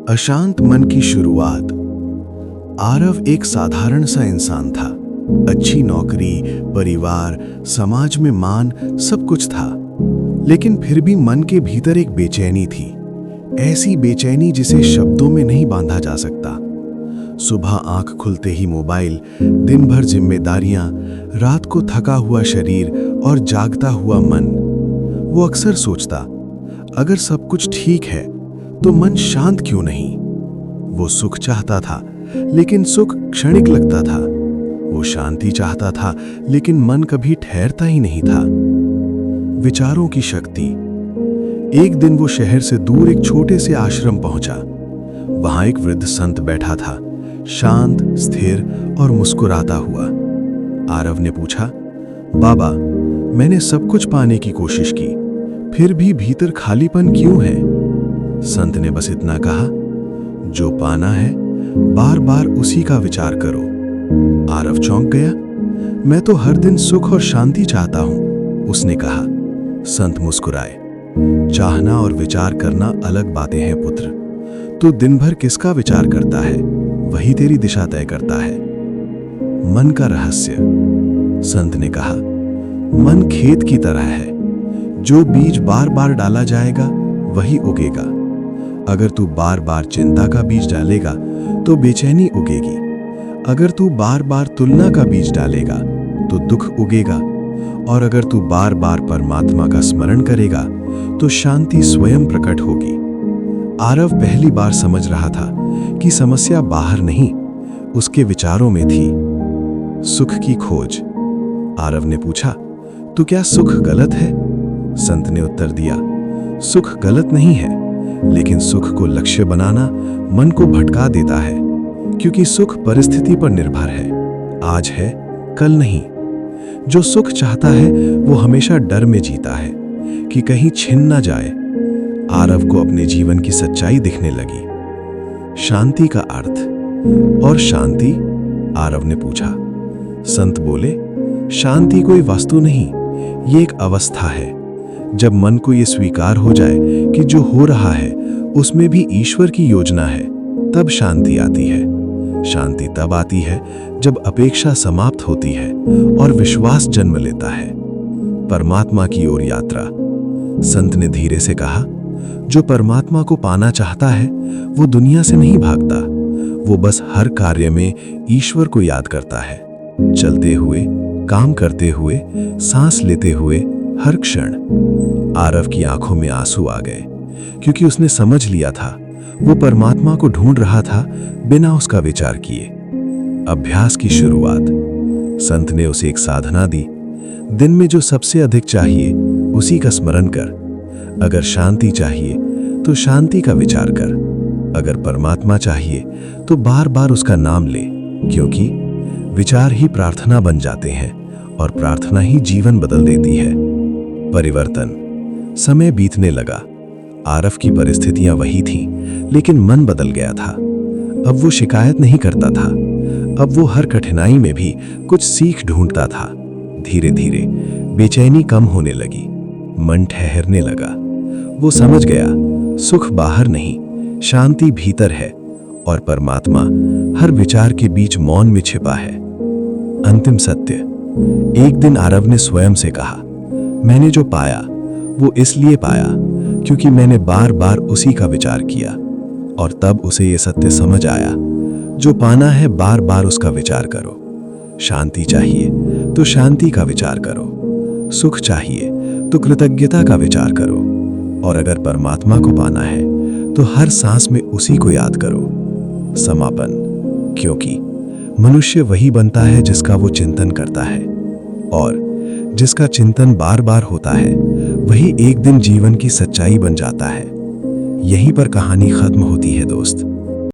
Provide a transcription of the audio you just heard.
अशांत मन की शुरुआत। आरव एक साधारण सा इंसान था। अच्छी नौकरी, परिवार, समाज में मान, सब कुछ था। लेकिन फिर भी मन के भीतर एक बेचैनी थी। ऐसी बेचैनी जिसे शब्दों में नहीं बांधा जा सकता। सुबह आंख खुलते ही मोबाइल, दिन भर जिम्मेदारियां, रात को थका हुआ शरीर और जागता हुआ मन। वो अक्सर सोचता, अगर सब कुछ ठीक है तो मन शांत क्यों नहीं। वो सुख चाहता था, लेकिन सुख क्षणिक लगता था। वो शांति चाहता था, लेकिन मन कभी ठहरता ही नहीं था। विचारों की शक्ति। एक दिन वो शहर से दूर एक छोटे से आश्रम पहुंचा। वहां एक वृद्ध संत बैठा था, शांत, स्थिर और मुस्कुराता हुआ। आरव ने पूछा, बाबा, मैंने सब कुछ पाने की कोशिश की, फिर भी भीतर खालीपन क्यों है? संत ने बस इतना कहा, जो पाना है बार बार उसी का विचार करो। आरव चौंक गया। मैं तो हर दिन सुख और शांति चाहता हूं, उसने कहा। संत मुस्कुराए। चाहना और विचार करना अलग बातें हैं पुत्र। तू दिन भर किसका विचार करता है, वही तेरी दिशा तय करता है। मन का रहस्य। संत ने कहा, मन खेत की तरह है। जो बीज बार बार डाला जाएगा वही उगेगा। अगर तू बार बार चिंता का बीज डालेगा तो बेचैनी उगेगी। अगर तू बार बार तुलना का बीज डालेगा तो दुख उगेगा। और अगर तू बार बार परमात्मा का स्मरण करेगा तो शांति स्वयं प्रकट होगी। आरव पहली बार समझ रहा था कि समस्या बाहर नहीं, उसके विचारों में थी। सुख की खोज। आरव ने पूछा, तो क्या सुख गलत है? संत ने उत्तर दिया, सुख गलत नहीं है, लेकिन सुख को लक्ष्य बनाना मन को भटका देता है। क्योंकि सुख परिस्थिति पर निर्भर है, आज है कल नहीं। जो सुख चाहता है वो हमेशा डर में जीता है कि कहीं छिन ना जाए। आरव को अपने जीवन की सच्चाई दिखने लगी। शांति का अर्थ। और शांति? आरव ने पूछा। संत बोले, शांति कोई वस्तु नहीं, ये एक अवस्था है। जब मन को ये स्वीकार हो जाए कि जो हो रहा है उसमें भी ईश्वर की योजना है, तब शांति आती है। शांति तब आती है जब अपेक्षा समाप्त होती है और विश्वास जन्म लेता है। परमात्मा की ओर यात्रा। संत ने धीरे से कहा, जो परमात्मा को पाना चाहता है वो दुनिया से नहीं भागता, वो बस हर कार्य में ईश्वर को याद करता है। चलते हुए, काम करते हुए, सांस लेते हुए, हर क्षण। आरव की आंखों में आंसू आ गए, क्योंकि उसने समझ लिया था वो परमात्मा को ढूंढ रहा था बिना उसका विचार किए। अभ्यास की शुरुआत। संत ने उसे एक साधना दी। दिन में जो सबसे अधिक चाहिए उसी का स्मरण कर। अगर शांति चाहिए तो शांति का विचार कर। अगर परमात्मा चाहिए तो बार बार उसका नाम ले, क्योंकि विचार ही प्रार्थना बन जाते हैं और प्रार्थना ही जीवन बदल देती है। परिवर्तन। समय बीतने लगा। आरव की परिस्थितियां वही थीं, लेकिन मन बदल गया था। अब वो शिकायत नहीं करता था। अब वो हर कठिनाई में भी कुछ सीख ढूंढता था। धीरे धीरे बेचैनी कम होने लगी, मन ठहरने लगा। वो समझ गया, सुख बाहर नहीं, शांति भीतर है, और परमात्मा हर विचार के बीच मौन में छिपा है। अंतिम सत्य। एक दिन आरव ने स्वयं से कहा, मैंने जो पाया वो इसलिए पाया क्योंकि मैंने बार बार उसी का विचार किया। और तब उसे ये सत्य समझ आया, जो पाना है बार बार उसका विचार करो। शांति चाहिए तो शांति का विचार करो। सुख चाहिए तो कृतज्ञता का विचार करो। और अगर परमात्मा को पाना है तो हर सांस में उसी को याद करो। समापन। क्योंकि मनुष्य वही बनता है जिसका वो चिंतन करता है, और जिसका चिंतन बार बार होता है वही एक दिन जीवन की सच्चाई बन जाता है। यहीं पर कहानी खत्म होती है दोस्त।